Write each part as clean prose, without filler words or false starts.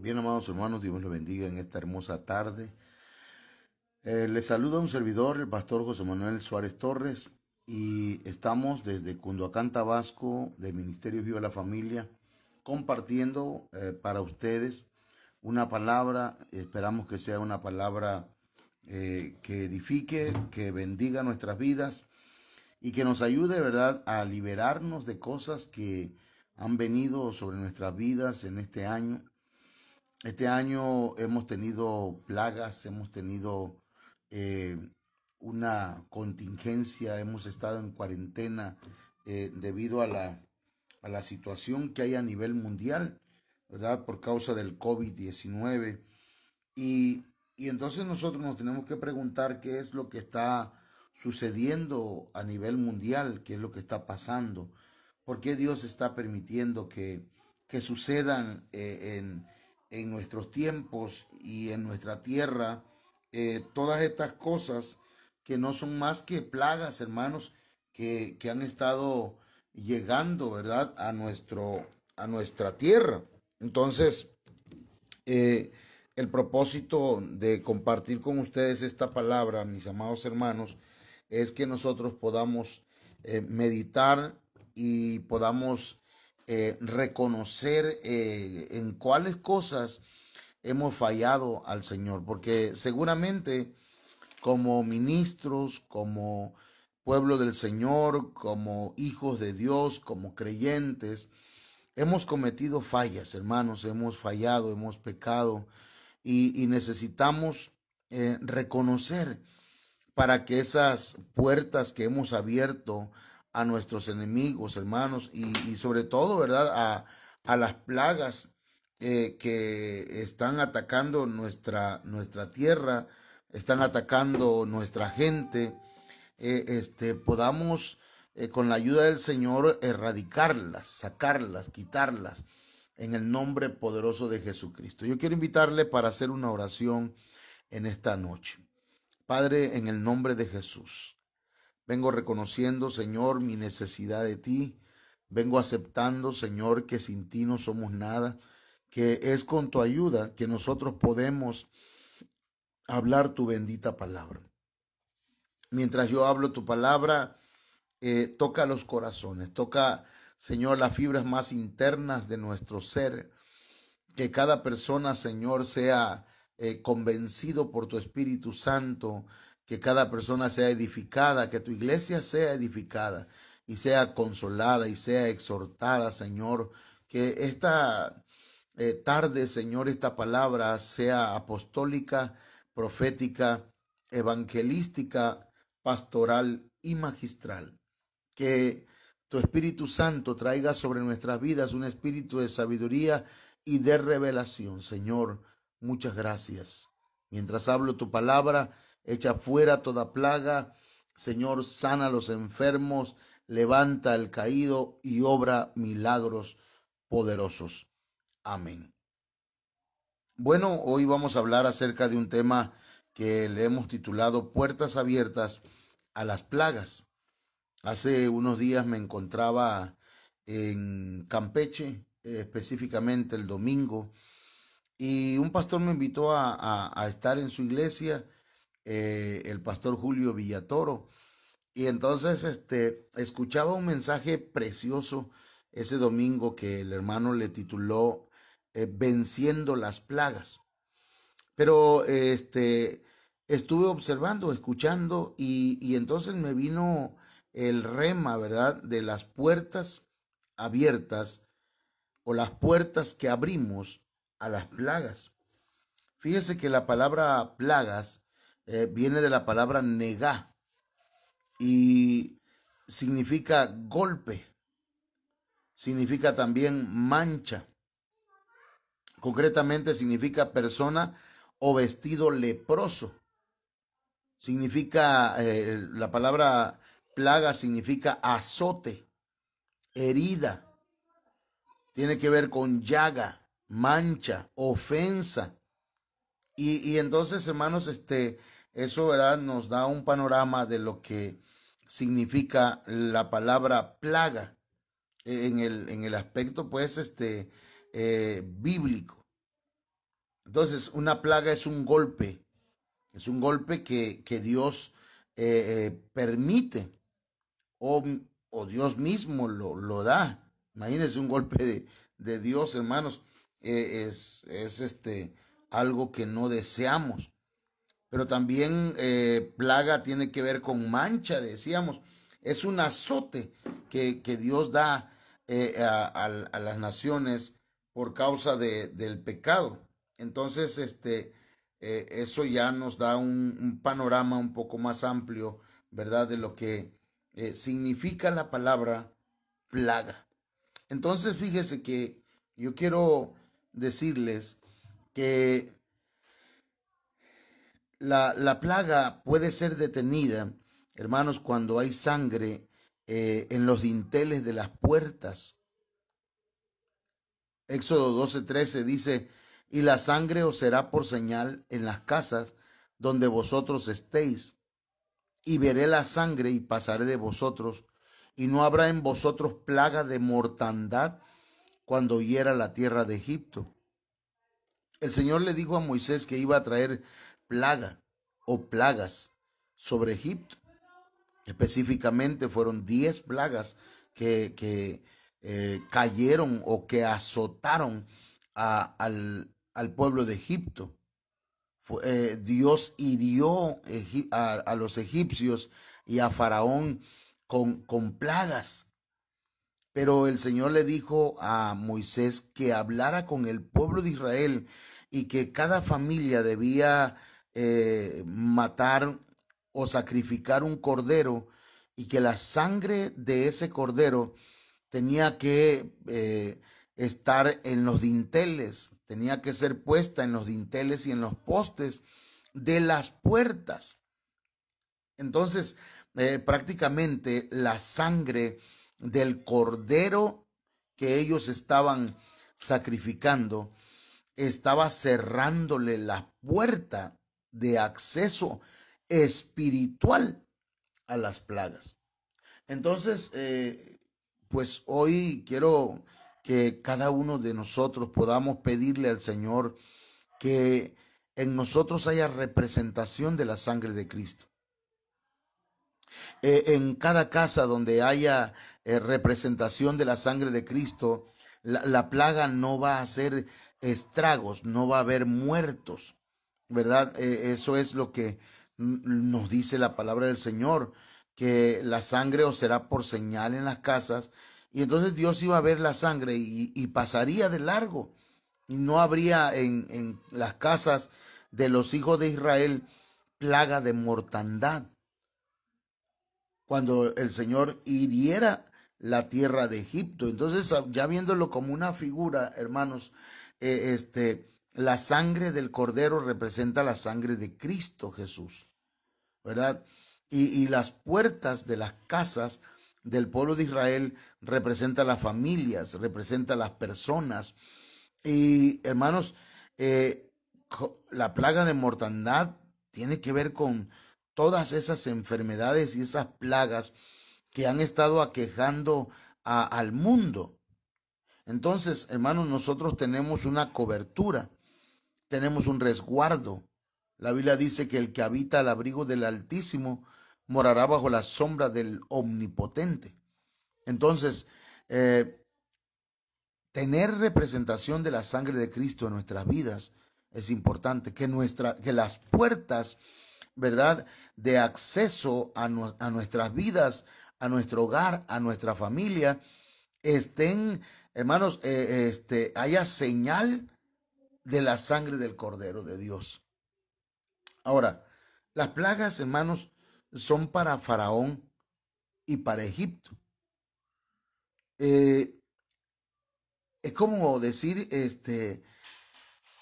Bien, amados hermanos, Dios los bendiga en esta hermosa tarde. Les saluda un servidor, el pastor José Manuel Suárez Torres, y estamos desde Cunduacán, Tabasco, del Ministerio Viva la Familia, compartiendo para ustedes una palabra. Esperamos que sea una palabra que edifique, que bendiga nuestras vidas y que nos ayude, ¿verdad?, a liberarnos de cosas que han venido sobre nuestras vidas en este año. Este año hemos tenido plagas, hemos tenido eh, una contingencia, hemos estado en cuarentena debido a la situación que hay a nivel mundial, ¿verdad? Por causa del COVID-19. Y entonces nosotros nos tenemos que preguntar qué es lo que está sucediendo a nivel mundial, qué es lo que está pasando, por qué Dios está permitiendo que sucedan en nuestros tiempos y en nuestra tierra todas estas cosas que no son más que plagas, hermanos, que han estado llegando, ¿verdad?, a nuestra tierra. Entonces, eh, el propósito de compartir con ustedes esta palabra, mis amados hermanos, es que nosotros podamos meditar y podamos reconocer en cuáles cosas hemos fallado al Señor, porque seguramente como ministros, como pueblo del Señor, como hijos de Dios, como creyentes, hemos cometido fallas, hermanos, hemos fallado, hemos pecado y necesitamos reconocer para que esas puertas que hemos abierto a nuestros enemigos, hermanos, y sobre todo, ¿verdad?, a las plagas que están atacando nuestra tierra, están atacando nuestra gente, podamos con la ayuda del Señor erradicarlas, sacarlas, quitarlas en el nombre poderoso de Jesucristo. Yo quiero invitarle para hacer una oración en esta noche. Padre, en el nombre de Jesús, vengo reconociendo, Señor, mi necesidad de ti. Vengo aceptando, Señor, que sin ti no somos nada, que es con tu ayuda que nosotros podemos hablar tu bendita palabra. Mientras yo hablo tu palabra, toca los corazones, toca, Señor, las fibras más internas de nuestro ser, que cada persona, Señor, sea convencido por tu Espíritu Santo, que cada persona sea edificada, que tu iglesia sea edificada y sea consolada y sea exhortada, Señor, que esta tarde, Señor, esta palabra sea apostólica, profética, evangelística, pastoral y magistral. Que tu Espíritu Santo traiga sobre nuestras vidas un espíritu de sabiduría y de revelación. Señor, muchas gracias. Mientras hablo tu palabra, echa fuera toda plaga. Señor, sana a los enfermos, levanta al caído y obra milagros poderosos. Amén. Bueno, hoy vamos a hablar acerca de un tema que le hemos titulado Puertas abiertas a las plagas. Hace unos días me encontraba en Campeche, específicamente el domingo, y un pastor me invitó a estar en su iglesia, el pastor Julio Villatoro, y entonces escuchaba un mensaje precioso ese domingo que el hermano le tituló Venciendo las plagas. Pero estuve observando, escuchando y entonces me vino el rema, ¿verdad? De las puertas abiertas o las puertas que abrimos a las plagas. Fíjese que la palabra plagas viene de la palabra negá y significa golpe, significa también mancha, concretamente significa persona o vestido leproso. Significa, la palabra plaga significa azote, herida, tiene que ver con llaga, mancha, ofensa. Y entonces, hermanos, eso, ¿verdad?, nos da un panorama de lo que significa la palabra plaga en el aspecto, pues, bíblico. Entonces, una plaga es un golpe que Dios permite o, o Dios mismo lo da. Imagínense un golpe de Dios, hermanos, es algo que no deseamos. Pero también plaga tiene que ver con mancha, decíamos. Es un azote que Dios da a las naciones por causa del pecado. Entonces, eso ya nos da un panorama un poco más amplio, ¿verdad? De lo que significa la palabra plaga. Entonces, fíjese que yo quiero decirles que la plaga puede ser detenida, hermanos, cuando hay sangre en los dinteles de las puertas. Éxodo 12:13 dice, y la sangre os será por señal en las casas donde vosotros estéis, y veré la sangre y pasaré de vosotros, y no habrá en vosotros plaga de mortandad cuando hiera la tierra de Egipto. El Señor le dijo a Moisés que iba a traer plaga o plagas sobre Egipto. Específicamente fueron 10 plagas que cayeron o que azotaron al pueblo de Egipto. Dios hirió a los egipcios y a Faraón con plagas. Pero el Señor le dijo a Moisés que hablara con el pueblo de Israel y que cada familia debía matar o sacrificar un cordero y que la sangre de ese cordero tenía que estar en los dinteles, tenía que ser puesta en los dinteles y en los postes de las puertas. Entonces, prácticamente la sangre del cordero que ellos estaban sacrificando estaba cerrándole la puerta de acceso espiritual a las plagas. Entonces, pues hoy quiero que cada uno de nosotros podamos pedirle al Señor que en nosotros haya representación de la sangre de Cristo. En cada casa donde haya representación de la sangre de Cristo, la plaga no va a hacer estragos, no va a haber muertos, ¿verdad? Eso es lo que nos dice la palabra del Señor, que la sangre os será por señal en las casas, y entonces Dios iba a ver la sangre y pasaría de largo, y no habría en las casas de los hijos de Israel plaga de mortandad cuando el Señor hiriera la tierra de Egipto. Entonces, ya viéndolo como una figura, hermanos, la sangre del cordero representa la sangre de Cristo Jesús, ¿verdad? Y las puertas de las casas del pueblo de Israel representa las familias, representa las personas. Y hermanos, la plaga de mortandad tiene que ver con todas esas enfermedades y esas plagas que han estado aquejando al mundo. Entonces, hermanos, nosotros tenemos una cobertura, tenemos un resguardo. La Biblia dice que el que habita al abrigo del Altísimo morará bajo la sombra del Omnipotente. Entonces, tener representación de la sangre de Cristo en nuestras vidas es importante, que las puertas, ¿verdad?, de acceso a nuestras vidas, a nuestro hogar, a nuestra familia, estén, hermanos, haya señal de la sangre del Cordero de Dios. Ahora, las plagas, hermanos, son para Faraón y para Egipto. Es como decir,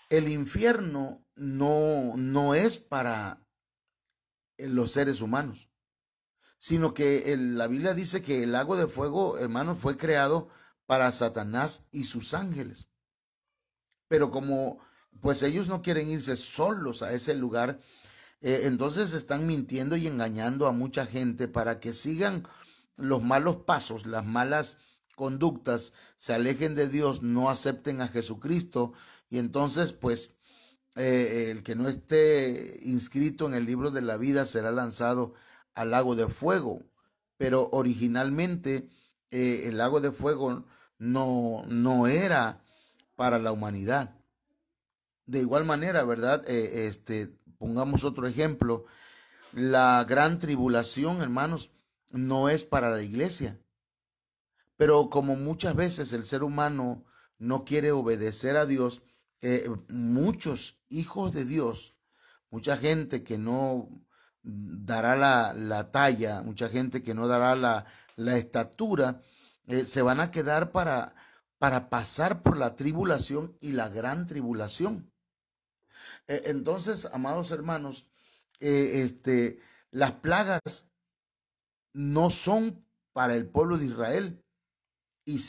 el infierno no es para los seres humanos, sino que la Biblia dice que el lago de fuego, hermanos, fue creado para Satanás y sus ángeles. Pero como pues ellos no quieren irse solos a ese lugar, entonces están mintiendo y engañando a mucha gente para que sigan los malos pasos, las malas conductas, se alejen de Dios, no acepten a Jesucristo y entonces pues el que no esté inscrito en el libro de la vida será lanzado al lago de fuego. Pero originalmente el lago de fuego no era para la humanidad. De igual manera, ¿verdad? Pongamos otro ejemplo. La gran tribulación, hermanos, no es para la iglesia. Pero como muchas veces el ser humano no quiere obedecer a Dios, muchos hijos de Dios, mucha gente que no dará la talla, mucha gente que no dará la estatura, se van a quedar para pasar por la tribulación y la gran tribulación. Entonces, amados hermanos, las plagas no son para el pueblo de Israel. Y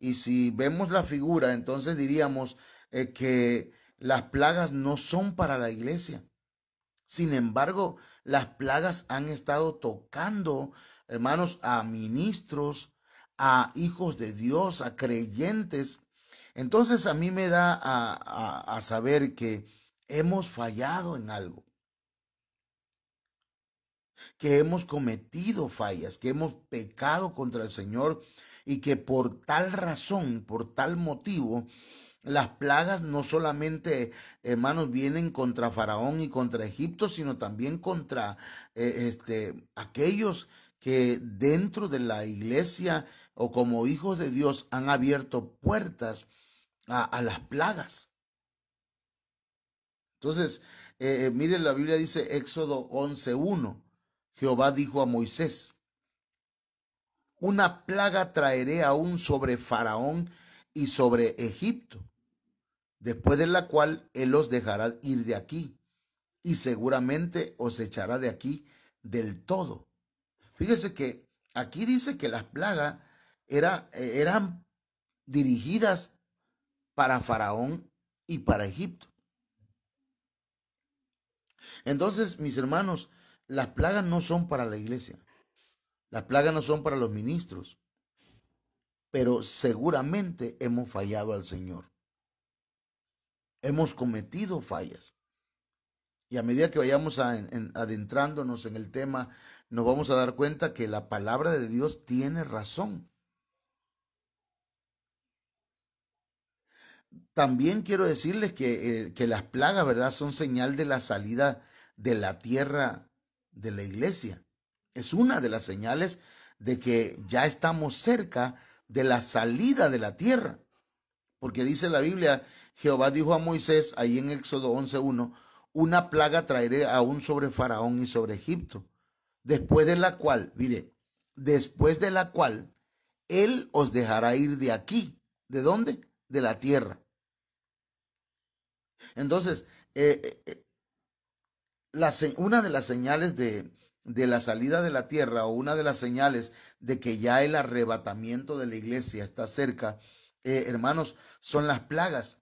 y si vemos la figura, entonces diríamos que las plagas no son para la iglesia. Sin embargo, las plagas han estado tocando, hermanos, a ministros, a hijos de Dios, a creyentes. Entonces a mí me da a saber que hemos fallado en algo, que hemos cometido fallas, que hemos pecado contra el Señor y que por tal razón, por tal motivo, las plagas no solamente, hermanos, vienen contra Faraón y contra Egipto, sino también contra aquellos que dentro de la iglesia o como hijos de Dios han abierto puertas a las plagas. Entonces, miren, la Biblia dice Éxodo 11:1, Jehová dijo a Moisés, una plaga traeré aún sobre Faraón y sobre Egipto, después de la cual él os dejará ir de aquí, y seguramente os echará de aquí del todo. Fíjese que aquí dice que las plagas eran dirigidas para Faraón y para Egipto. Entonces, mis hermanos, las plagas no son para la iglesia, las plagas no son para los ministros, pero seguramente hemos fallado al Señor. Hemos cometido fallas. Y a medida que vayamos adentrándonos en el tema, nos vamos a dar cuenta que la palabra de Dios tiene razón. También quiero decirles que las plagas, ¿verdad?, son señal de la salida de la tierra de la iglesia. Es una de las señales de que ya estamos cerca de la salida de la tierra. Porque dice la Biblia, Jehová dijo a Moisés, ahí en Éxodo 11:1, una plaga traeré aún sobre Faraón y sobre Egipto, después de la cual, mire, después de la cual él os dejará ir de aquí. ¿De dónde? De la tierra. Entonces, una de las señales de la salida de la tierra o una de las señales de que ya el arrebatamiento de la iglesia está cerca, hermanos, son las plagas.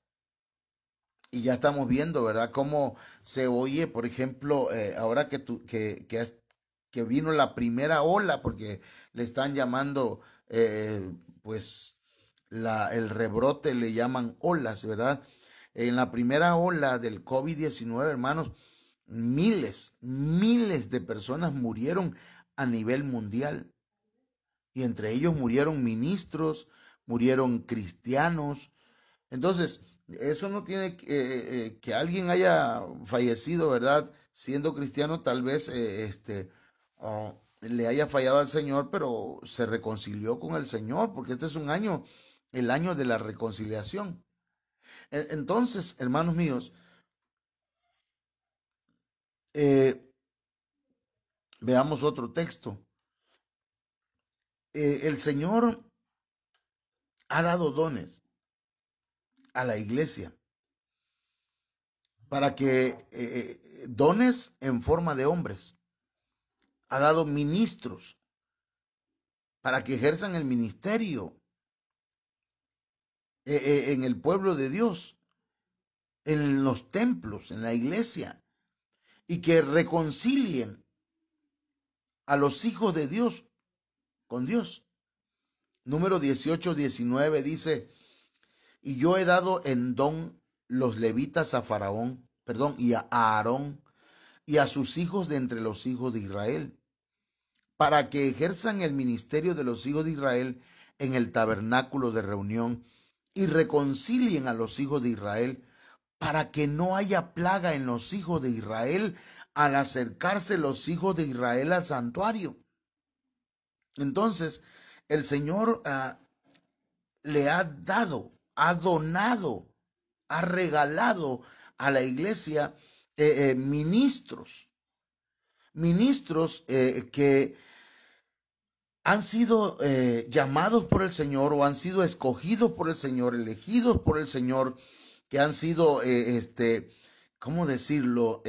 Y ya estamos viendo, ¿verdad? Cómo se oye, por ejemplo, ahora que vino la primera ola, porque le están llamando, pues, el rebrote le llaman olas, ¿verdad? En la primera ola del COVID-19, hermanos, miles de personas murieron a nivel mundial. Y entre ellos murieron ministros, murieron cristianos. Entonces, eso no tiene que alguien haya fallecido, ¿verdad? Siendo cristiano, tal vez le haya fallado al Señor, pero se reconcilió con el Señor, porque este es un año, el año de la reconciliación. Entonces, hermanos míos, veamos otro texto. El Señor ha dado dones a la iglesia para que dones en forma de hombres. Ha dado ministros para que ejerzan el ministerio en el pueblo de Dios, en los templos, en la iglesia, y que reconcilien a los hijos de Dios con Dios. Número 18-19 dice, y yo he dado en don los levitas a Faraón, perdón, y a Aarón y a sus hijos de entre los hijos de Israel, para que ejerzan el ministerio de los hijos de Israel en el tabernáculo de reunión y reconcilien a los hijos de Israel, para que no haya plaga en los hijos de Israel al acercarse los hijos de Israel al santuario. Entonces, el Señor le ha dado, ha donado, ha regalado a la iglesia ministros que han sido llamados por el Señor o han sido escogidos por el Señor, elegidos por el Señor, que han sido, ¿cómo decirlo?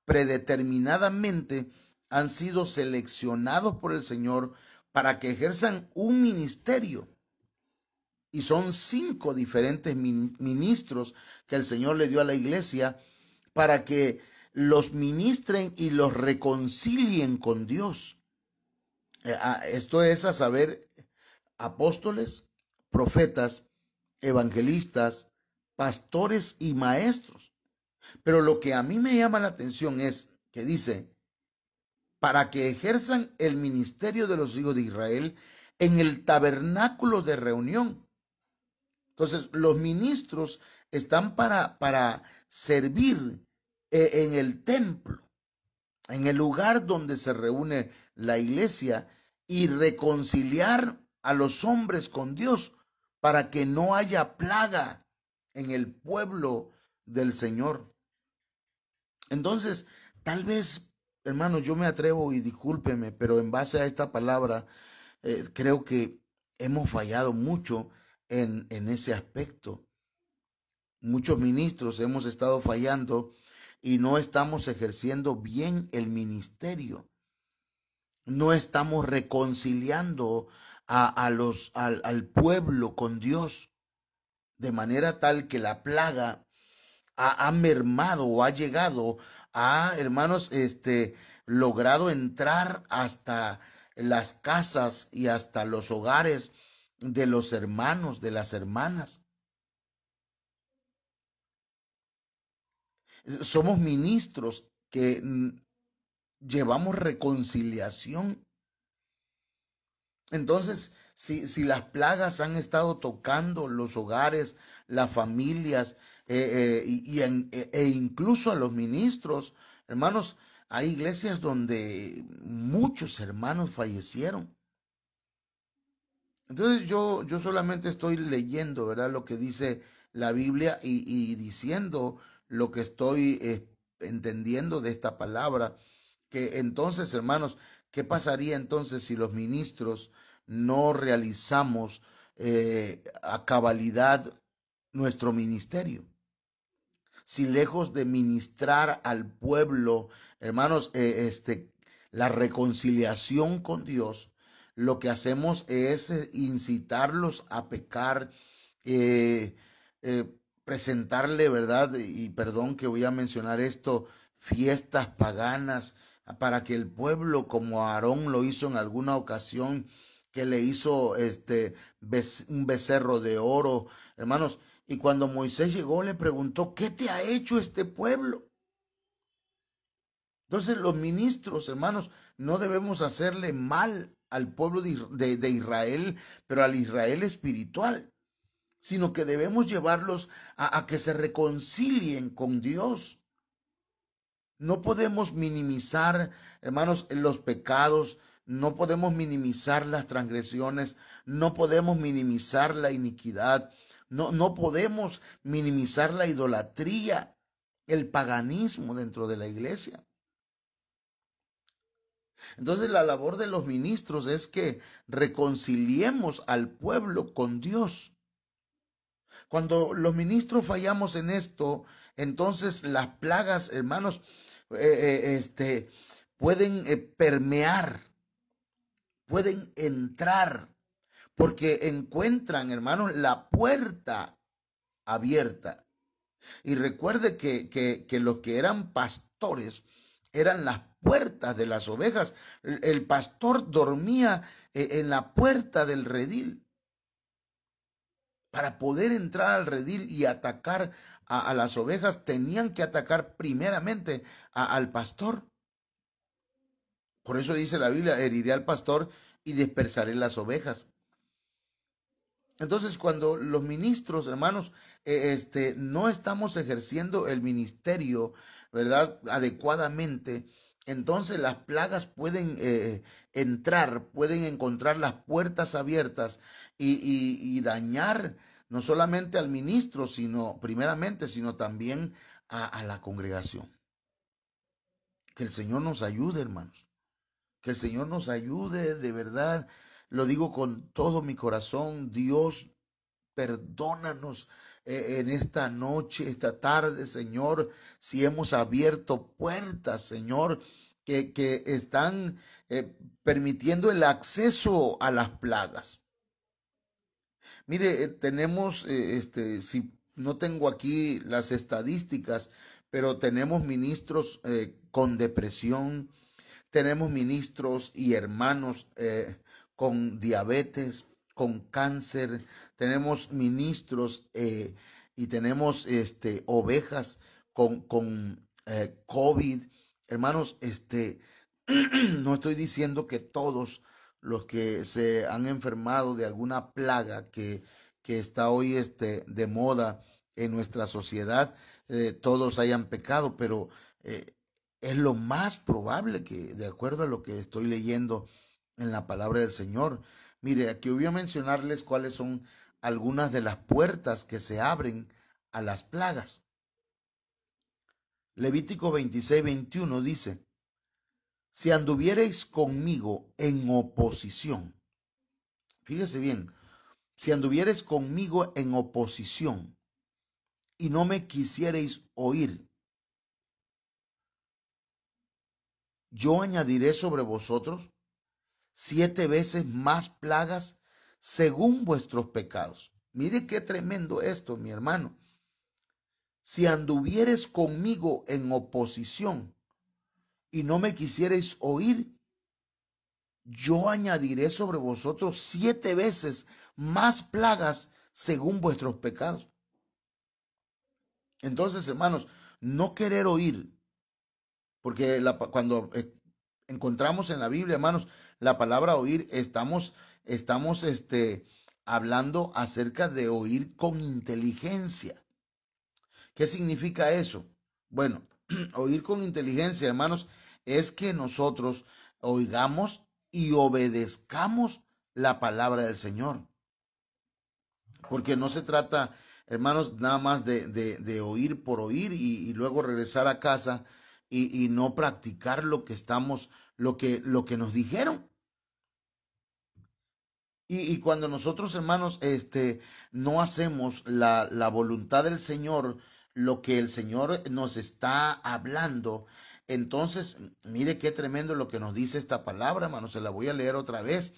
Predeterminadamente han sido seleccionados por el Señor para que ejerzan un ministerio. Y son 5 diferentes ministros que el Señor le dio a la iglesia para que los ministren y los reconcilien con Dios. Esto es a saber, apóstoles, profetas, evangelistas, pastores y maestros. Pero lo que a mí me llama la atención es que dice, para que ejerzan el ministerio de los hijos de Israel en el tabernáculo de reunión. Entonces, los ministros están para servir en el templo, en el lugar donde se reúne la iglesia, y reconciliar a los hombres con Dios para que no haya plaga en el pueblo del Señor. Entonces, tal vez, hermanos, yo me atrevo y discúlpeme, pero en base a esta palabra, creo que hemos fallado mucho en ese aspecto. Muchos ministros hemos estado fallando y no estamos ejerciendo bien el ministerio. No estamos reconciliando al pueblo con Dios, de manera tal que la plaga ha mermado o ha llegado a, hermanos, logrado entrar hasta las casas y hasta los hogares de los hermanos, de las hermanas. Somos ministros que llevamos reconciliación. Entonces, si las plagas han estado tocando los hogares, las familias, e incluso a los ministros, hermanos, hay iglesias donde muchos hermanos fallecieron. Entonces yo solamente estoy leyendo, ¿verdad?, lo que dice la Biblia y diciendo lo que estoy entendiendo de esta palabra. Que entonces, hermanos, ¿qué pasaría entonces si los ministros no realizamos a cabalidad nuestro ministerio? Si lejos de ministrar al pueblo, hermanos, la reconciliación con Dios, lo que hacemos es incitarlos a pecar, presentarle, ¿verdad? Y perdón que voy a mencionar esto, fiestas paganas, para que el pueblo, como Aarón lo hizo en alguna ocasión, que le hizo un becerro de oro, hermanos. Y cuando Moisés llegó, le preguntó, ¿qué te ha hecho este pueblo? Entonces los ministros, hermanos, no debemos hacerle mal al pueblo de Israel, pero al Israel espiritual, sino que debemos llevarlos a que se reconcilien con Dios. No podemos minimizar, hermanos, los pecados, no podemos minimizar las transgresiones, no podemos minimizar la iniquidad, no podemos minimizar la idolatría, el paganismo dentro de la iglesia. Entonces la labor de los ministros es que reconciliemos al pueblo con Dios. Cuando los ministros fallamos en esto, entonces las plagas, hermanos, pueden permear, pueden entrar, porque encuentran, hermanos, la puerta abierta. Y recuerde que los que eran pastores eran las puertas de las ovejas. El pastor dormía en la puerta del redil para poder entrar al redil y atacar a las ovejas, tenían que atacar primeramente al pastor. Por eso dice la Biblia, heriré al pastor y dispersaré las ovejas. Entonces, cuando los ministros, hermanos, no estamos ejerciendo el ministerio, ¿verdad? Adecuadamente, entonces las plagas pueden entrar, pueden encontrar las puertas abiertas y dañar no solamente al ministro, sino primeramente, sino también a la congregación. Que el Señor nos ayude, hermanos. Que el Señor nos ayude, de verdad. Lo digo con todo mi corazón. Dios, perdónanos en esta noche, esta tarde, Señor, si hemos abierto puertas, Señor, que están permitiendo el acceso a las plagas. Mire, tenemos, si no tengo aquí las estadísticas, pero tenemos ministros con depresión, tenemos ministros y hermanos con diabetes, con cáncer, tenemos ministros y tenemos ovejas con COVID. Hermanos, no estoy diciendo que todos los que se han enfermado de alguna plaga que está hoy de moda en nuestra sociedad, todos hayan pecado, pero es lo más probable que, de acuerdo a lo que estoy leyendo en la palabra del Señor. Mire, aquí voy a mencionarles cuáles son algunas de las puertas que se abren a las plagas. Levítico 26:21 dice: si anduviereis conmigo en oposición, fíjese bien, si anduviereis conmigo en oposición y no me quisiereis oír, yo añadiré sobre vosotros 7 veces más plagas según vuestros pecados. Mire qué tremendo esto, mi hermano. Si anduvieres conmigo en oposición y no me quisierais oír, yo añadiré sobre vosotros 7 veces más plagas según vuestros pecados. Entonces, hermanos, no querer oír, porque cuando encontramos en la Biblia, hermanos, la palabra oír, estamos hablando acerca de oír con inteligencia. ¿Qué significa eso? Bueno, oír con inteligencia, hermanos, es que nosotros oigamos y obedezcamos la palabra del Señor. Porque no se trata, hermanos, nada más de oír por oír y luego regresar a casa y no practicar lo que estamos, lo que nos dijeron. Y cuando nosotros, hermanos, no hacemos la voluntad del Señor, lo que el Señor nos está hablando, entonces, mire qué tremendo lo que nos dice esta palabra, hermanos, se la voy a leer otra vez,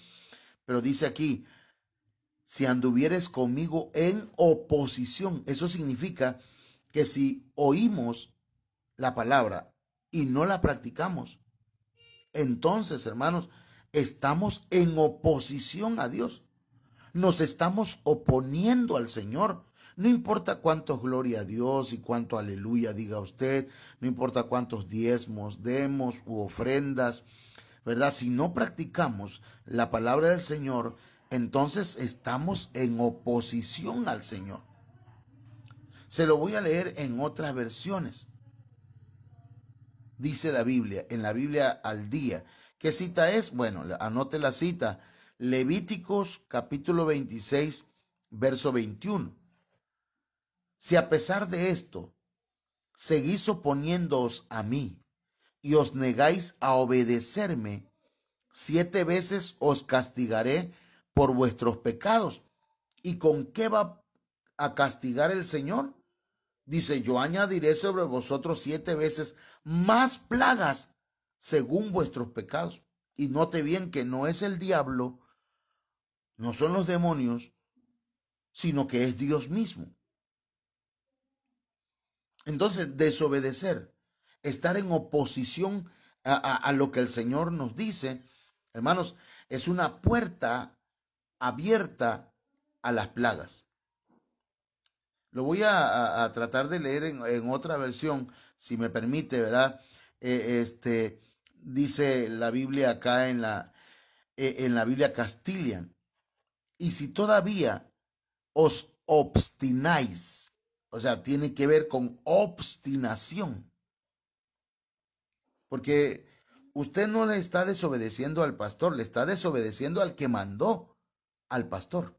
pero dice aquí: si anduvieres conmigo en oposición, eso significa que si oímos la palabra y no la practicamos, entonces, hermanos, estamos en oposición a Dios. Nos estamos oponiendo al Señor. No importa cuántos gloria a Dios y cuánto aleluya diga usted, no importa cuántos diezmos demos u ofrendas, ¿verdad? Si no practicamos la palabra del Señor, entonces estamos en oposición al Señor. Se lo voy a leer en otras versiones. Dice la Biblia, en la Biblia al día. ¿Qué cita es? Bueno, anote la cita. Levíticos capítulo 26, verso 21. Si a pesar de esto seguís oponiéndoos a mí y os negáis a obedecerme, 7 veces os castigaré por vuestros pecados. ¿Y con qué va a castigar el Señor? Dice: yo añadiré sobre vosotros 7 veces más plagas según vuestros pecados. Y note bien que no es el diablo, no son los demonios, sino que es Dios mismo. Entonces, desobedecer, estar en oposición a lo que el Señor nos dice, hermanos, es una puerta abierta a las plagas. Lo voy a tratar de leer en otra versión, si me permite, ¿verdad? Dice la Biblia acá en la Biblia Castilian. Y si todavía os obstináis, o sea, tiene que ver con obstinación, porque usted no le está desobedeciendo al pastor, le está desobedeciendo al que mandó al pastor.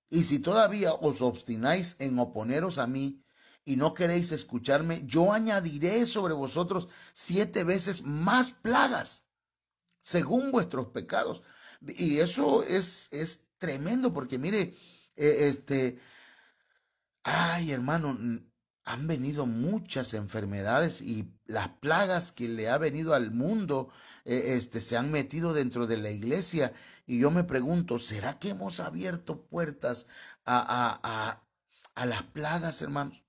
Y si todavía os obstináis en oponeros a mí y no queréis escucharme, yo añadiré sobre vosotros 7 veces más plagas según vuestros pecados. Y eso es tremendo porque mire, ay hermano, han venido muchas enfermedades y las plagas que le ha venido al mundo, se han metido dentro de la iglesia. Y yo me pregunto, ¿será que hemos abierto puertas a las plagas, hermanos?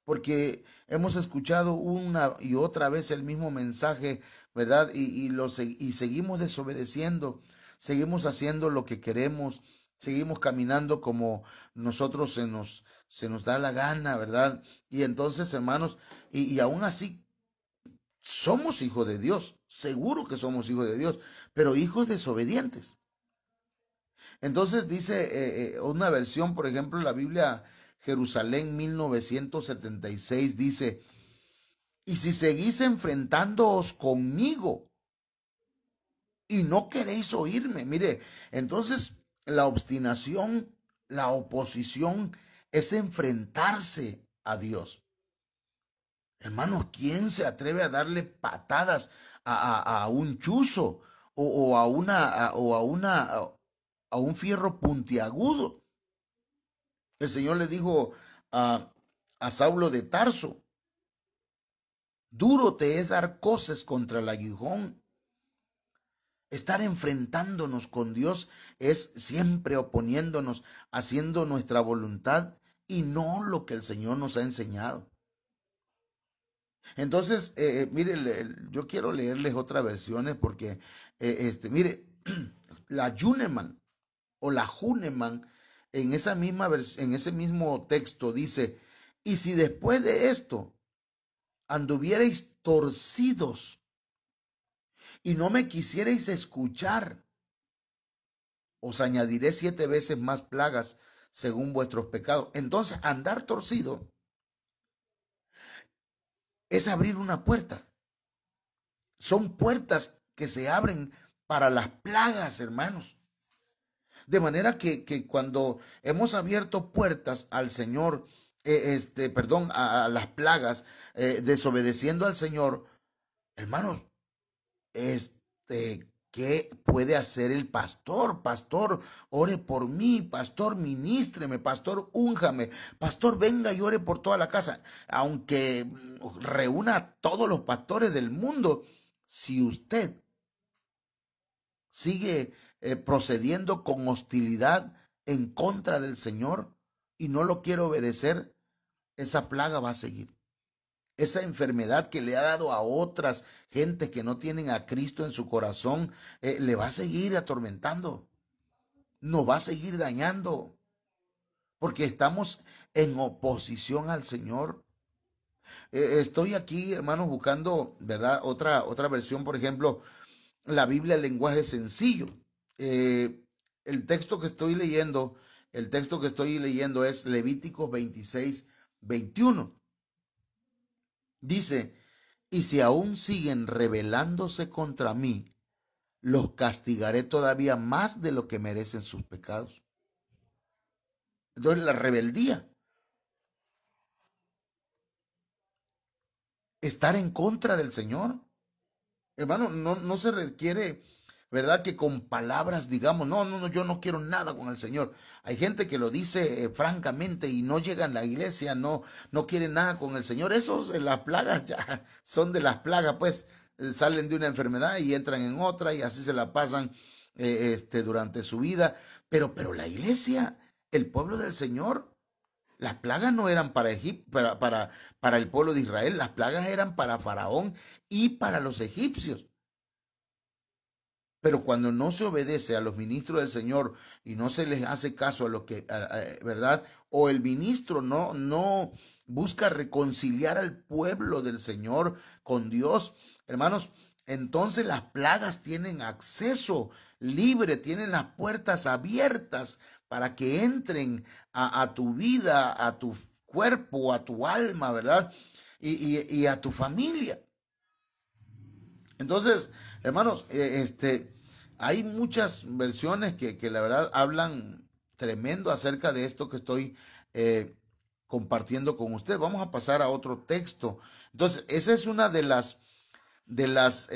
Porque hemos escuchado una y otra vez el mismo mensaje, ¿verdad? Y seguimos desobedeciendo, seguimos haciendo lo que queremos, seguimos caminando como nosotros se nos da la gana, ¿verdad? Y entonces, hermanos, y aún así somos hijos de Dios, seguro que somos hijos de Dios, pero hijos desobedientes. Entonces dice una versión, por ejemplo, la Biblia Jerusalén 1976 dice, y si seguís enfrentándoos conmigo y no queréis oírme, mire, entonces la obstinación, la oposición es enfrentarse a Dios. Hermanos, ¿quién se atreve a darle patadas a un chuzo o a un fierro puntiagudo? El Señor le dijo a Saulo de Tarso, duro te es dar coces contra el aguijón. Estar enfrentándonos con Dios es siempre oponiéndonos, haciendo nuestra voluntad y no lo que el Señor nos ha enseñado. Entonces, mire, yo quiero leerles otras versiones porque, mire, la Yuneman o la Juneman en esa misma en ese mismo texto dice, y si después de esto anduvierais torcidos y no me quisierais escuchar, os añadiré 7 veces más plagas según vuestros pecados. Entonces, andar torcido es abrir una puerta. Son puertas que se abren para las plagas, hermanos. De manera que cuando hemos abierto puertas al Señor, perdón, a las plagas, desobedeciendo al Señor, hermanos, ¿qué puede hacer el pastor? Pastor, ore por mí, pastor, ministreme, pastor, únjame, pastor, venga y ore por toda la casa. Aunque reúna a todos los pastores del mundo, si usted sigue procediendo con hostilidad en contra del Señor y no lo quiere obedecer, esa plaga va a seguir. Esa enfermedad que le ha dado a otras gentes que no tienen a Cristo en su corazón, le va a seguir atormentando, nos va a seguir dañando, porque estamos en oposición al Señor. Estoy aquí, hermanos, buscando, ¿verdad? Otra versión, por ejemplo, la Biblia en lenguaje sencillo. Eh, el texto que estoy leyendo, el texto que estoy leyendo es Levíticos 26:21. Dice, y si aún siguen rebelándose contra mí, los castigaré todavía más de lo que merecen sus pecados. Entonces la rebeldía, estar en contra del Señor. Hermano, no se requiere, ¿verdad? Que con palabras digamos, no, yo no quiero nada con el Señor. Hay gente que lo dice francamente y no llega a la iglesia, no quiere nada con el Señor. Esos, las plagas ya son de las plagas, pues salen de una enfermedad y entran en otra y así se la pasan durante su vida. Pero la iglesia, el pueblo del Señor, las plagas no eran para Egipto, para el pueblo de Israel, las plagas eran para Faraón y para los egipcios. Pero cuando no se obedece a los ministros del Señor y no se les hace caso a lo que, ¿verdad? O el ministro no busca reconciliar al pueblo del Señor con Dios, hermanos, entonces las plagas tienen acceso libre, tienen las puertas abiertas para que entren a tu vida, a tu cuerpo, a tu alma, ¿verdad? Y a tu familia. Entonces, hermanos, hay muchas versiones que la verdad hablan tremendo acerca de esto que estoy compartiendo con usted. Vamos a pasar a otro texto. Entonces, esa es una de las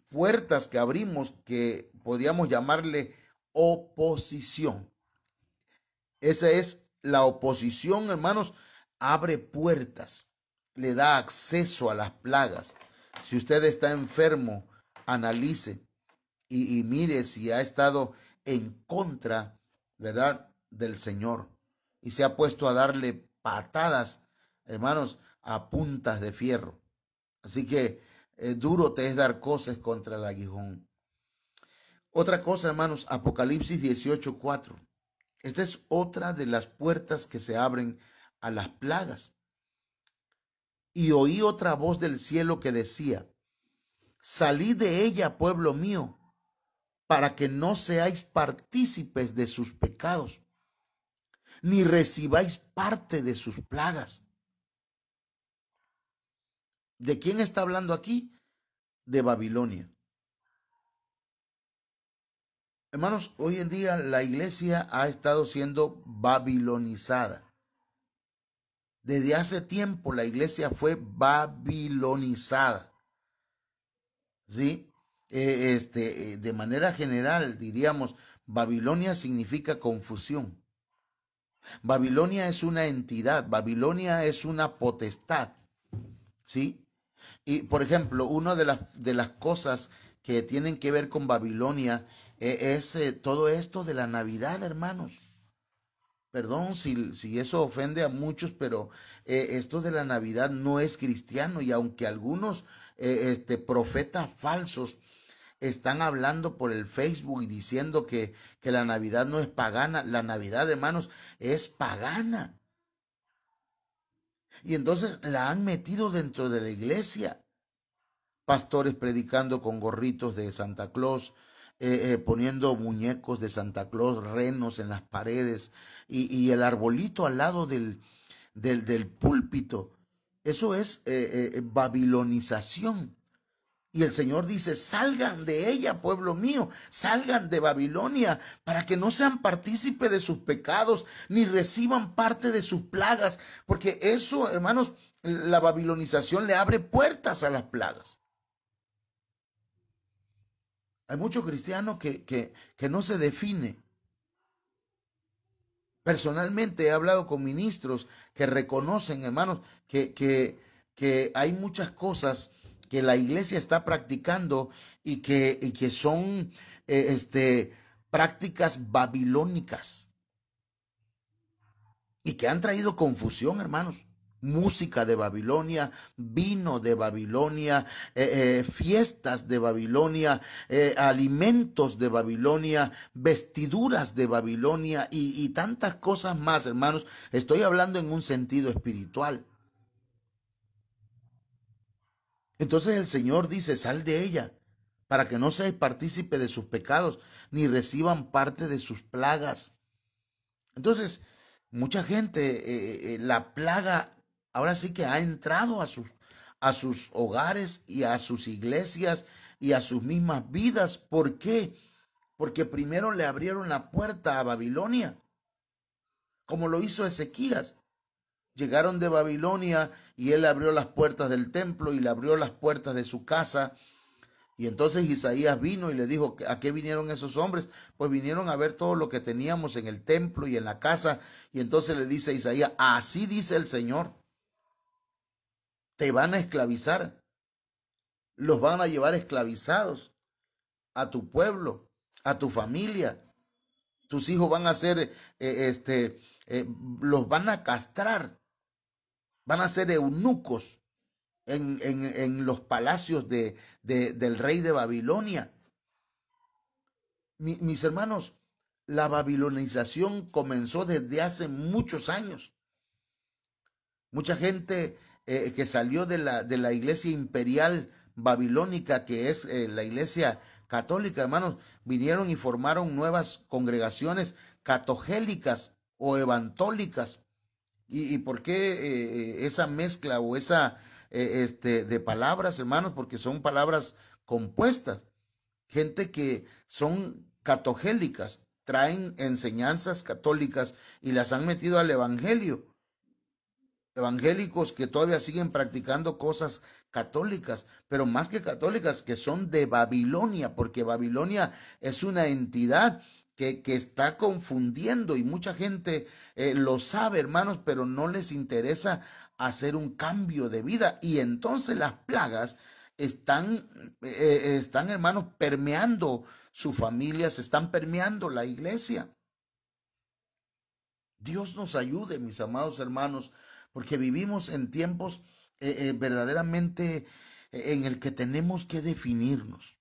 puertas que abrimos que podríamos llamarle oposición. Esa es la oposición, hermanos, abre puertas, le da acceso a las plagas. Si usted está enfermo, analice y mire si ha estado en contra, ¿verdad?, del Señor y se ha puesto a darle patadas, hermanos, a puntas de fierro. Así que duro te es dar cosas contra el aguijón. Otra cosa, hermanos, Apocalipsis 18:4. Esta es otra de las puertas que se abren a las plagas. Y oí otra voz del cielo que decía: salid de ella, pueblo mío, para que no seáis partícipes de sus pecados, ni recibáis parte de sus plagas. ¿De quién está hablando aquí? De Babilonia. Hermanos, hoy en día la iglesia ha estado siendo babilonizada. Desde hace tiempo la iglesia fue babilonizada. ¿Sí? De manera general diríamos, Babilonia significa confusión. Babilonia es una entidad, Babilonia es una potestad, ¿sí? Y por ejemplo, una de las cosas que tienen que ver con Babilonia es todo esto de la Navidad, hermanos. Perdón si eso ofende a muchos, pero esto de la Navidad no es cristiano, y aunque algunos profetas falsos están hablando por el Facebook y diciendo que la Navidad no es pagana, la Navidad, hermanos, es pagana. Y entonces la han metido dentro de la iglesia. Pastores predicando con gorritos de Santa Claus, poniendo muñecos de Santa Claus, renos en las paredes y el arbolito al lado del púlpito. Eso es babilonización. Y el Señor dice: salgan de ella, pueblo mío, salgan de Babilonia, para que no sean partícipes de sus pecados, ni reciban parte de sus plagas, porque eso, hermanos, la babilonización le abre puertas a las plagas. Hay muchos cristianos que no se define. Personalmente he hablado con ministros que reconocen, hermanos, que hay muchas cosas que la iglesia está practicando y que son prácticas babilónicas y que han traído confusión, hermanos. Música de Babilonia, vino de Babilonia, fiestas de Babilonia, alimentos de Babilonia, vestiduras de Babilonia y tantas cosas más, hermanos. Estoy hablando en un sentido espiritual. Entonces el Señor dice: sal de ella, para que no seas partícipe de sus pecados, ni reciban parte de sus plagas. Entonces, mucha gente, la plaga ahora sí que ha entrado a sus hogares y a sus iglesias y a sus mismas vidas. ¿Por qué? Porque primero le abrieron la puerta a Babilonia, como lo hizo Ezequías. Llegaron de Babilonia y él abrió las puertas del templo y le abrió las puertas de su casa. Y entonces Isaías vino y le dijo: ¿a qué vinieron esos hombres? Pues vinieron a ver todo lo que teníamos en el templo y en la casa. Y entonces le dice a Isaías: así dice el Señor, te van a esclavizar, los van a llevar esclavizados a tu pueblo, a tu familia. Tus hijos van a ser, los van a castrar, van a ser eunucos en los palacios del rey de Babilonia. Mis hermanos, la babilonización comenzó desde hace muchos años. Mucha gente que salió de la iglesia imperial babilónica, que es la iglesia católica, hermanos, vinieron y formaron nuevas congregaciones catogélicas o evantólicas. ¿Y por qué esa mezcla o esa de palabras, hermanos? Porque son palabras compuestas. Gente que son catogélicas, traen enseñanzas católicas y las han metido al evangelio. Evangélicos que todavía siguen practicando cosas católicas, pero más que católicas, que son de Babilonia, porque Babilonia es una entidad que está confundiendo y mucha gente lo sabe, hermanos, pero no les interesa hacer un cambio de vida. Y entonces las plagas están, hermanos, permeando su familia, se están permeando la iglesia. Dios nos ayude, mis amados hermanos, porque vivimos en tiempos verdaderamente en el que tenemos que definirnos.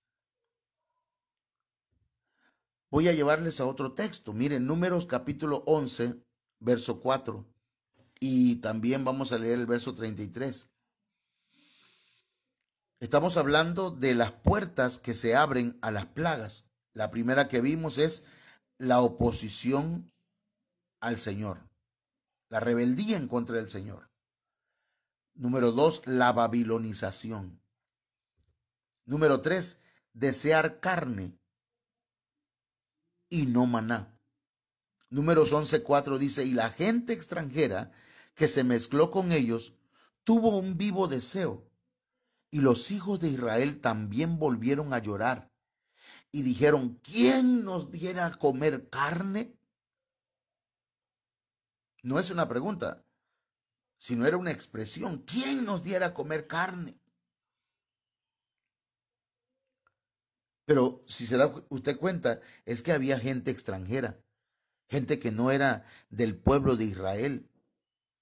Voy a llevarles a otro texto. Miren, Números capítulo 11, verso 4. Y también vamos a leer el verso 33. Estamos hablando de las puertas que se abren a las plagas. La primera que vimos es la oposición al Señor, la rebeldía en contra del Señor. Número 2, la babilonización. Número 3, desear carne y no maná. Números 11:4 dice, y la gente extranjera que se mezcló con ellos tuvo un vivo deseo, y los hijos de Israel también volvieron a llorar, y dijeron, ¿quién nos diera a comer carne? No es una pregunta, sino era una expresión. ¿Quién nos diera a comer carne? Pero si se da usted cuenta, es que había gente extranjera, gente que no era del pueblo de Israel.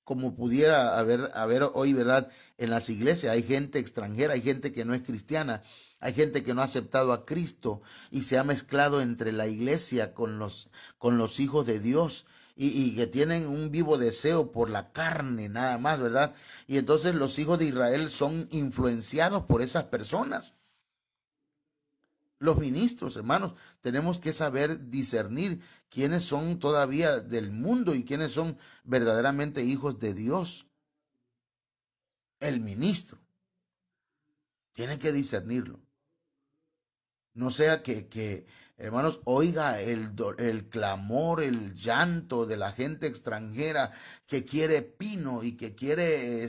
Como pudiera haber hoy, ¿verdad? En las iglesias hay gente extranjera, hay gente que no es cristiana, hay gente que no ha aceptado a Cristo y se ha mezclado entre la iglesia con los hijos de Dios y que tienen un vivo deseo por la carne nada más, ¿verdad? Y entonces los hijos de Israel son influenciados por esas personas. Los ministros, hermanos, tenemos que saber discernir quiénes son todavía del mundo y quiénes son verdaderamente hijos de Dios. El ministro tiene que discernirlo. No sea que hermanos, oiga el clamor, el llanto de la gente extranjera que quiere pino y que quiere,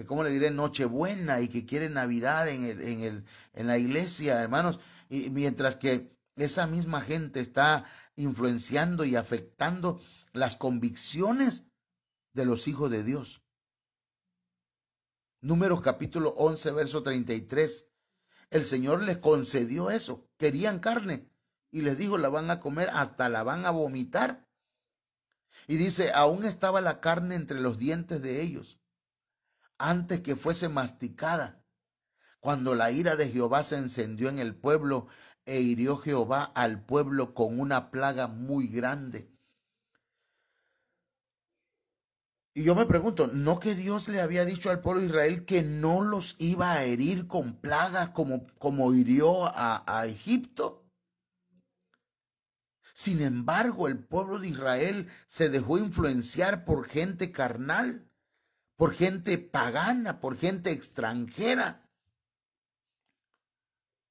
¿cómo le diré? Nochebuena y que quiere Navidad en la iglesia, hermanos. Y mientras que esa misma gente está influenciando y afectando las convicciones de los hijos de Dios. Números capítulo 11, verso 33. El Señor les concedió eso. Querían carne y les dijo, la van a comer, hasta la van a vomitar. Y dice, aún estaba la carne entre los dientes de ellos, antes que fuese masticada. Cuando la ira de Jehová se encendió en el pueblo, e hirió Jehová al pueblo con una plaga muy grande. Y yo me pregunto, ¿no que Dios le había dicho al pueblo de Israel que no los iba a herir con plagas como hirió a Egipto? Sin embargo, el pueblo de Israel se dejó influenciar por gente carnal, por gente pagana, por gente extranjera.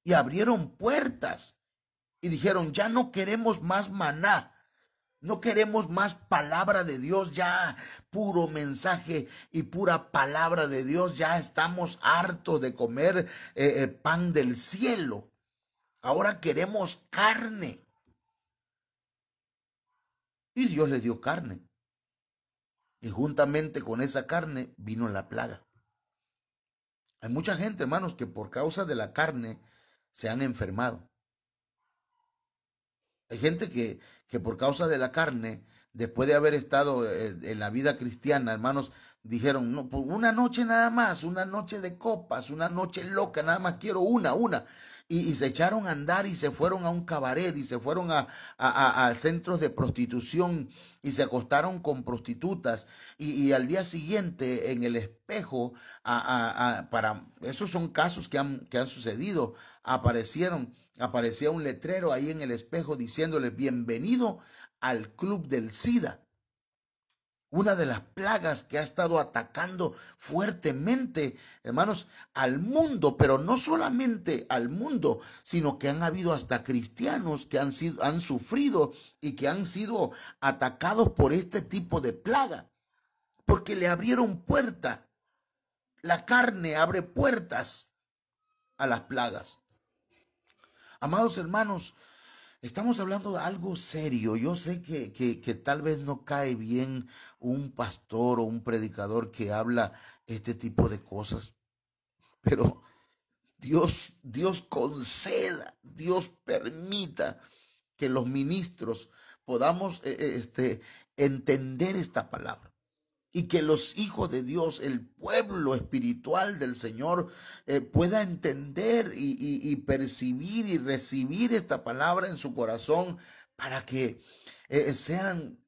Y abrieron puertas y dijeron, ya no queremos más maná. No queremos más palabra de Dios, ya puro mensaje y pura palabra de Dios. Ya estamos hartos de comer pan del cielo. Ahora queremos carne. Y Dios les dio carne. Y juntamente con esa carne vino la plaga. Hay mucha gente, hermanos, que por causa de la carne se han enfermado. Hay gente que por causa de la carne, después de haber estado en la vida cristiana, hermanos, dijeron, no, por una noche nada más, una noche de copas, una noche loca, nada más quiero una. y se echaron a andar y se fueron a un cabaret y se fueron a centros de prostitución y se acostaron con prostitutas y al día siguiente en el espejo, para esos son casos que han sucedido, aparecía un letrero ahí en el espejo diciéndoles bienvenido al club del SIDA. Una de las plagas que ha estado atacando fuertemente, hermanos, al mundo, pero no solamente al mundo, sino que han habido hasta cristianos que han sufrido y que han sido atacados por este tipo de plaga, porque le abrieron puerta. La carne abre puertas a las plagas. Amados hermanos, estamos hablando de algo serio. Yo sé que tal vez no cae bien un pastor o un predicador que habla este tipo de cosas, pero Dios conceda, Dios permita que los ministros podamos entender esta palabra. Y que los hijos de Dios, el pueblo espiritual del Señor, pueda entender y percibir y recibir esta palabra en su corazón para que sean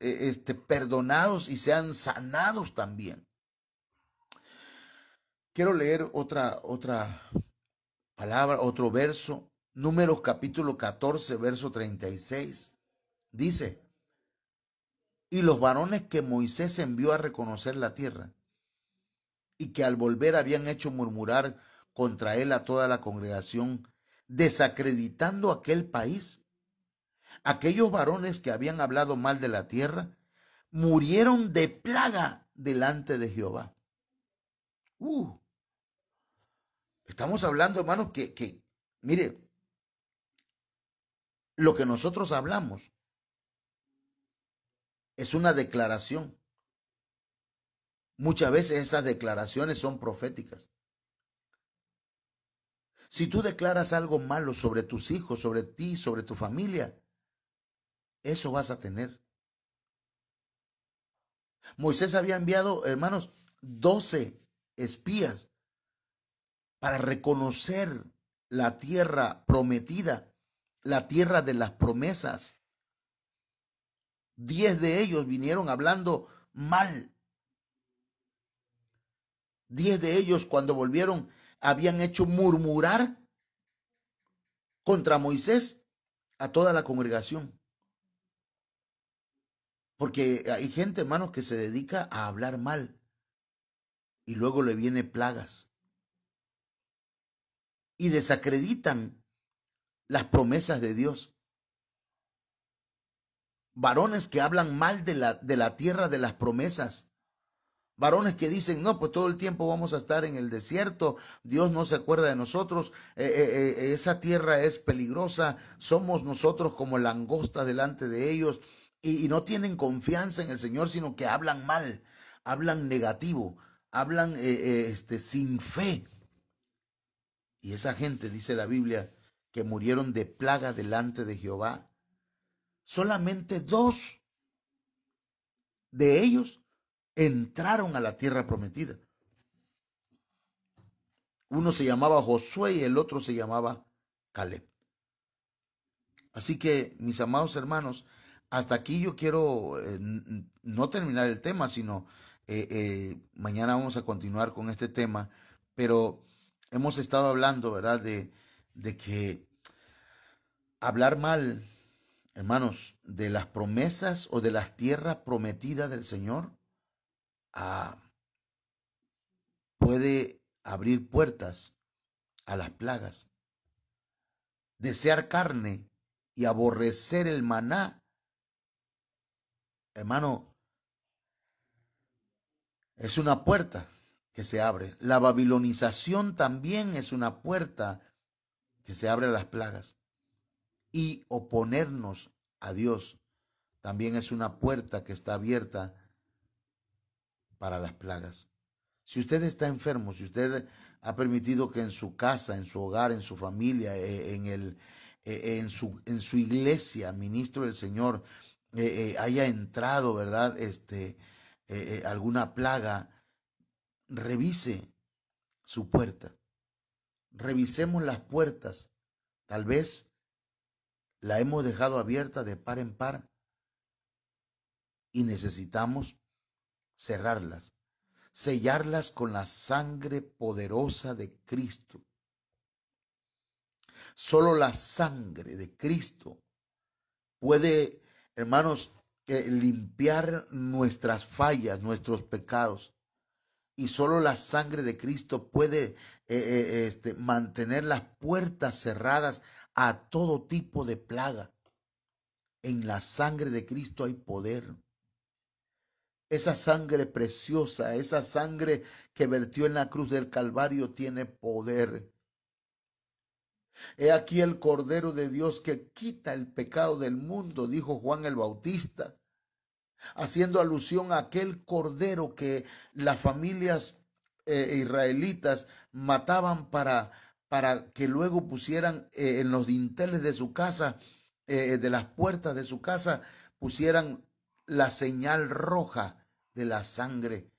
perdonados y sean sanados también. Quiero leer otra palabra, otro verso. Números capítulo 14, verso 36. Dice: y los varones que Moisés envió a reconocer la tierra, y que al volver habían hecho murmurar contra él a toda la congregación, desacreditando aquel país, aquellos varones que habían hablado mal de la tierra, murieron de plaga delante de Jehová. Estamos hablando, hermanos, mire, lo que nosotros hablamos es una declaración. Muchas veces esas declaraciones son proféticas. Si tú declaras algo malo sobre tus hijos, sobre ti, sobre tu familia, eso vas a tener. Moisés había enviado, hermanos, 12 espías para reconocer la tierra prometida, la tierra de las promesas. 10 de ellos vinieron hablando mal. 10 de ellos, cuando volvieron, habían hecho murmurar contra Moisés a toda la congregación. Porque hay gente, hermanos, que se dedica a hablar mal y luego le viene plagas y desacreditan las promesas de Dios. Varones que hablan mal de la tierra de las promesas. Varones que dicen, no, pues todo el tiempo vamos a estar en el desierto, Dios no se acuerda de nosotros, esa tierra es peligrosa, somos nosotros como langostas delante de ellos, y no tienen confianza en el Señor, sino que hablan mal, hablan negativo, hablan sin fe. Y esa gente, dice la Biblia, que murieron de plaga delante de Jehová. Solamente 2 de ellos entraron a la tierra prometida. Uno se llamaba Josué y el otro se llamaba Caleb. Así que, mis amados hermanos, hasta aquí yo quiero no terminar el tema, sino mañana vamos a continuar con este tema, pero hemos estado hablando, ¿verdad?, de que hablar mal, hermanos, de las promesas o de las tierras prometidas del Señor, puede abrir puertas a las plagas. Desear carne y aborrecer el maná, hermano, es una puerta que se abre. La babilonización también es una puerta que se abre a las plagas. Y oponernos a Dios también es una puerta que está abierta para las plagas. Si usted está enfermo, si usted ha permitido que en su casa, en su hogar, en su familia, en su iglesia, ministro del Señor, haya entrado, ¿verdad?, alguna plaga, revise su puerta. Revisemos las puertas Tal vez la hemos dejado abierta de par en par y necesitamos cerrarlas, sellarlas con la sangre poderosa de Cristo. Solo la sangre de Cristo puede, hermanos, limpiar nuestras fallas, nuestros pecados. Y solo la sangre de Cristo puede mantener las puertas cerradas a todo tipo de plaga. En la sangre de Cristo hay poder. Esa sangre preciosa, esa sangre que vertió en la cruz del Calvario tiene poder. He aquí el Cordero de Dios que quita el pecado del mundo, dijo Juan el Bautista, haciendo alusión a aquel cordero que las familias israelitas mataban para que luego pusieran en los dinteles de su casa, de las puertas de su casa, pusieran la señal roja de la sangre.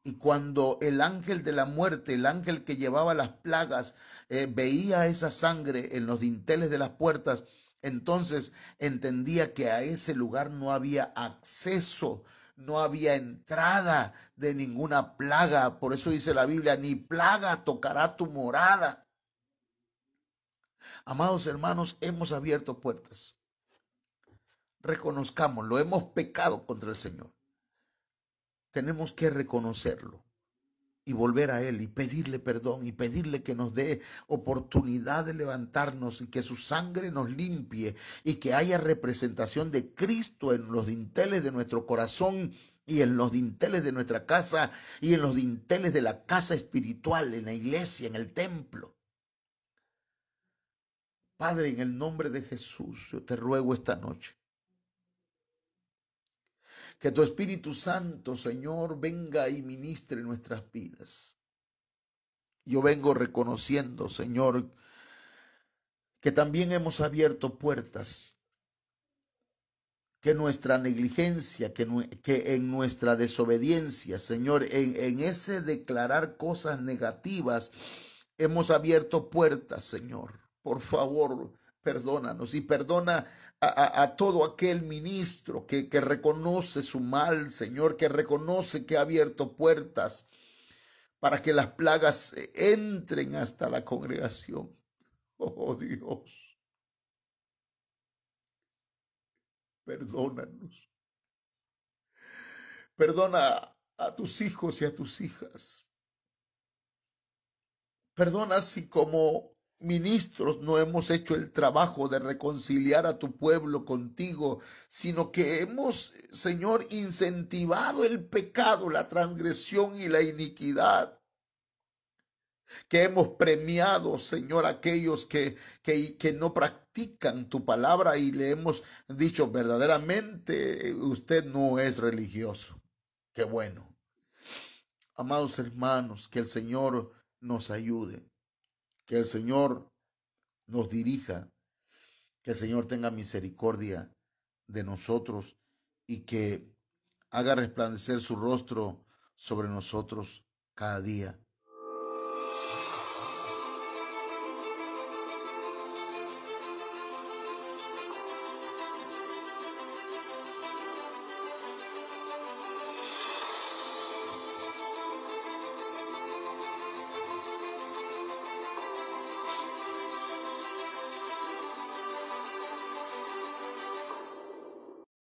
Y cuando el ángel de la muerte, el ángel que llevaba las plagas, veía esa sangre en los dinteles de las puertas, entonces entendía que a ese lugar no había acceso, no había entrada de ninguna plaga. Por eso dice la Biblia, ni plaga tocará tu morada. Amados hermanos, hemos abierto puertas. Reconozcámoslo, hemos pecado contra el Señor. Tenemos que reconocerlo y volver a Él y pedirle perdón y pedirle que nos dé oportunidad de levantarnos y que su sangre nos limpie y que haya representación de Cristo en los dinteles de nuestro corazón y en los dinteles de nuestra casa y en los dinteles de la casa espiritual, en la iglesia, en el templo. Padre, en el nombre de Jesús, yo te ruego esta noche que tu Espíritu Santo, Señor, venga y ministre nuestras vidas. Yo vengo reconociendo, Señor, que también hemos abierto puertas, que nuestra negligencia, que en nuestra desobediencia, Señor, en ese declarar cosas negativas, hemos abierto puertas, Señor. Por favor, perdónanos y perdona a todo aquel ministro que reconoce su mal, Señor, que reconoce que ha abierto puertas para que las plagas entren hasta la congregación. Oh Dios, perdónanos. Perdona a tus hijos y a tus hijas. Perdona si como ministros no hemos hecho el trabajo de reconciliar a tu pueblo contigo, sino que hemos, Señor, incentivado el pecado, la transgresión y la iniquidad. Que hemos premiado, Señor, a aquellos que no practican tu palabra y le hemos dicho verdaderamente usted no es religioso. Qué bueno. Amados hermanos, que el Señor nos ayude, que el Señor nos dirija, que el Señor tenga misericordia de nosotros y que haga resplandecer su rostro sobre nosotros cada día